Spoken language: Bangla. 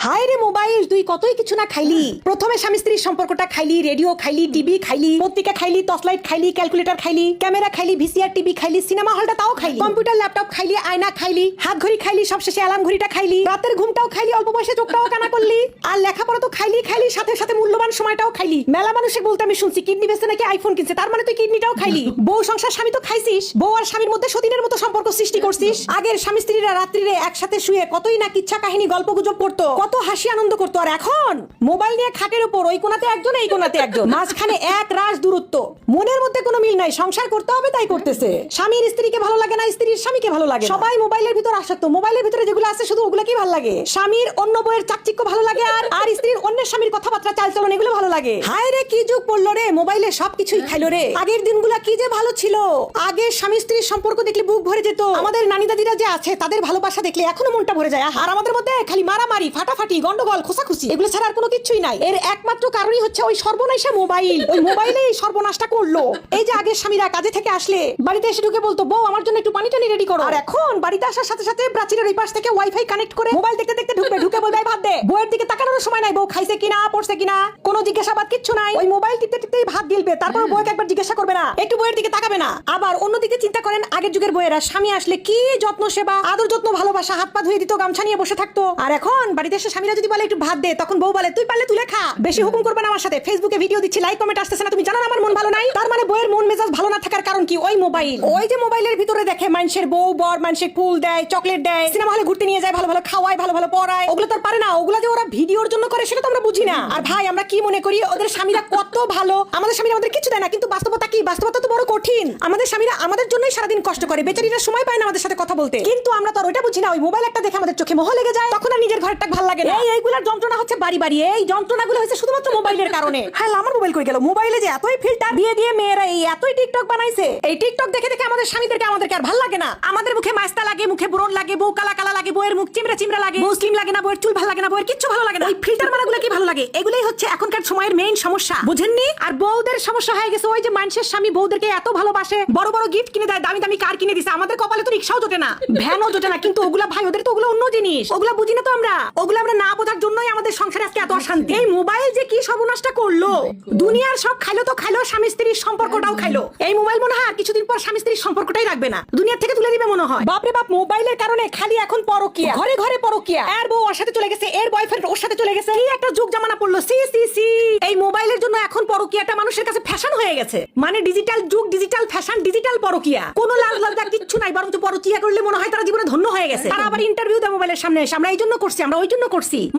হায় রে মোবাইল, তুই কতই কিছু না খাইলি। প্রথমে স্বামী স্ত্রীর সম্পর্কটা খাইলি, রেডিও খাইলি, টিভি খাইলি, পত্রিকা খাইলি, টর্চলাইট খাইলি, ক্যালকুলেটর খাইলি, ক্যামেরা খাইলি, ভিসিআর টিভি খাইলি, সিনেমা হলটা তাও খাইলি, কম্পিউটার ল্যাপটপ খাইলি, আয়না খাইলি, হাত ঘড়ি খাইলি, সবশেষে অ্যালার্ম ঘড়িটা খাইলি, রাতের ঘুমটাও খাইলি, অল্প বয়সে চোখটাও কানা করলি, আর লেখাপড়া তো খাইলি খাইলি, সাথে সাথে মূল্যবান সময়টাও খাইলি। মেলা মানুষে বলতে আমি শুনছি কিডনি বেচে নাকি আইফোন কিনছে, তার মানে তুই কিডনিটাও খাইলি। বউ সংসার স্বামী তো খাইছিস, বউ আর স্বামীর মধ্যে সতীনের মতো সম্পর্ক সৃষ্টি করছিস। আগের স্বামী স্ত্রীরা রাত্রিরে একসাথে শুয়ে কতই না কিচ্ছা কাহিনী গল্প গুজব করতো, কত হাসি আনন্দ করতো। আর এখন মোবাইল নিয়ে খাটের উপর ওই কোনাতে একজন এই কোনাতে একজন, মাঝখানে এক রাশ দূরত্ব, মনের মধ্যে কোনো মিল নাই। সংসার করতে হবে তাই করতেছে। স্বামীর স্ত্রীকে ভালো লাগে না, স্ত্রীর স্বামীকে ভালো লাগে। সবাই মোবাইলের ভিতর আসক্ত। মোবাইলের ভিতরে যেগুলো আছে শুধু ওগুলো কি ভালো লাগে। স্বামীর অন্য বইয়ের চাকচিক্য ভালো লাগে, আর স্ত্রীর অন্যের স্বামীর কথাবার্তা চালচলন এগুলো ভালো লাগে। হায় রে কি যুগ পড়লো রে, মোবাইলে সবকিছুই খাইলো রে। আগের দিনগুলা কি যে ভালো ছিল। আগে স্বামী স্ত্রীর সম্পর্ক দেখলে বুক ভরে যেত। আমাদের নানি দাদিরা যে আছে তাদের ভালোবাসা দেখলে এখনো মনটা ভরে যায়। আর আমাদের মধ্যে খালি মারামারি, ফাটাফাটি, গন্ডগোল, খোসাখুসি এগুলো ছাড়া আর কোনো কিছুই নাই। এর একমাত্র কারণই হচ্ছে ওই সর্বনাশা মোবাইল। ওই মোবাইলেই সর্বনাশটা করলো। এই যে আগের স্বামীরা কাজে থেকে আসলে বাড়িতে এসে ঢুকে বলতো, বউ আমার জন্য একটু পানি টানি রেডি করো। আর এখন বাড়িতে আসার সাথে সাথে প্রাচীরের ওই পাশ থেকে ওয়াইফাই কানেক্ট করে মোবাইল দেখতে দেখতে ঢুকবে, ঢুকে বলবে ভাত দে। বউয়ের দিকে তাকানোর সময় নাই, বউ খাইছে কিনা, পড়ছে কিনা, কোনো জিজ্ঞাসাবাদ কিচ্ছু নাই। ওই মোবাইল টিপতে টিপতেই ভাত গিলবে, তারপর বউকে একবার জিজ্ঞাসা করবে না, একটু বউয়ের দিকে তাকাবে না। আবার অন্যদিকে চিন্তা করেন আগের যুগের বউয়েরা স্বামী আসলে কি যত্ন সেবা, আদর যত্ন, ভালোবাসা, হাত পা ধুয়ে দিত, গামছা নিয়ে বসে থাকতো। আর এখন বাড়িতে এসে স্বামীরা যদি বলে একটু ভাত দে, তখন বউ বলে তুই পারলে তুলে খা, বেশি হুকুম করবে না আমার সাথে। ফেসবুকে ভিডিও দিচ্ছি, লাইক কমেন্ট আসতেছে না, তুমি জানো না আমার মন ভালো নাই। তার মানে বউয়ের মন মেজাজ ভালো না থাকার কারণ কি? ওই মোবাইল। ওই যে মোবাইলের ভিতরে দেখে মানুষের বউ বর মানুষের ফুল দেয়, চকলেট দেয়, সিনেমা হলে ঘুরতে নিয়ে যায়, ভালো ভালো খাওয়ায়, ভালো ভালো পড়ায়। ওগুলো তো পারে না। ওগুলো যে ওরা ভিডিওর জন্য করে সেটা তো আমরা বুঝি না। আর ভাই আমরা কি মনে করি ওদের স্বামীরা কত ভালো, আমাদের স্বামীরা আমাদের কিছু দেয় না। কিন্তু বাস্তবতা কি? বাস্তবতা তো বড় কঠিন। আমাদের স্বামীরা আমাদের জন্যই সারাদিন কষ্ট করে, বেচারিরা সময় পায় না আমাদের সাথে কথা বলতে। কিন্তু আমরা তো আর ওইটা বুঝি না। ওই মোবাইল একটা দেখে আমাদের চোখে মোহ লেগে যায়, তখন আর নিজের ঘরটা ভালো লাগে না। এইগুলার যন্ত্রণা হচ্ছে বাড়ি বাড়ি। এই যন্ত্রণাগুলো হচ্ছে শুধুমাত্র মোবাইলের কারণে। হ্যাঁ, আমার মোবাইল কই গেল? মোবাইলে যে এতই ফিল্টার দিয়ে দিয়ে মেয়েরা এই এতই টিকটক বানাইছে, এই টিকটক দেখে দেখে আমাদের স্বামীদেরকে আমাদেরকে আর ভালো লাগে না। আমাদের মুখে মাস্তা লাগে, মুখে ব্রণ লাগে, বউ কালা কালা লাগে, বউয়ের মুখ চিমড়া চিমড়া লাগে, মুসলিম লাগে না, বউয়ের চুল ভালো লাগে না, বউয়ের কিচ্ছু ভালো লাগে না। ওই ফিল্টার মারাগুলো কি ভালো লাগে? এগুলাই হচ্ছে এখনকার সময়ের মেইন সমস্যা, বুঝেননি? আর বউদের সমস্যা হয়ে গেছে ওই যে মানুষের স্বামী বউদেরকে এত ভালোবাসে, বড় বড় গিফট কিনে দেয়, দামি দামি কার কিনে দিছে। আমাদের কপালে তো রিকশাও জোটে না, ভ্যানও জোটে না। কিন্তু ওগুলা ভাই ওদের তো ওগুলো অন্য জিনিস, ওগুলা বুঝি না তো আমরা। ওগুলো আমরা না বোঝার জন্যই আমাদের সংসারে আজকে এত অশান্তি। এই মোবাইল যে কি সর্বনাশটা করলো। দুনিয়ার সব খাইলো তো খাইলো, স্বামী স্ত্রীর সম্পর্কটাও খাইলো। এই মোবাইল মনে হয় আর কিছুদিন পর স্বামী স্ত্রীর সম্পর্কটাই রাখবে না, দুনিয়া থেকে তুলে দিবে মনে হয়। বাপরে বাপ, মোবাইলের কারণে খালি এখন পরকিয়া, ঘরে ঘরে পরকিয়া। এর বউ ওর সাথে চলে গেছে, এর বয়ফ্রেন্ড ওর সাথে চলে গেছে। কি একটা যুগ জামানা পড়লো। C C C. এই মোবাইলের জন্য এখন পরকিয়াটা মানুষের কাছে ফ্যাশন হয়ে গেছে। মানে ডিজিটাল যুগ, ডিজিটাল ফ্যাশন, ডিজিটাল পরকিয়া। কোনো লাজ লজ্জা কিচ্ছু নাই, বরং পরকিয়া করলে মনে হয় তারা জীবনে ধন্য হয়ে গেছে। তারা আবার ইন্টারভিউ দেয় মোবাইলের সামনে এসে, আমরা এই জন্য করছি, আমরা ওই জন্য করছি।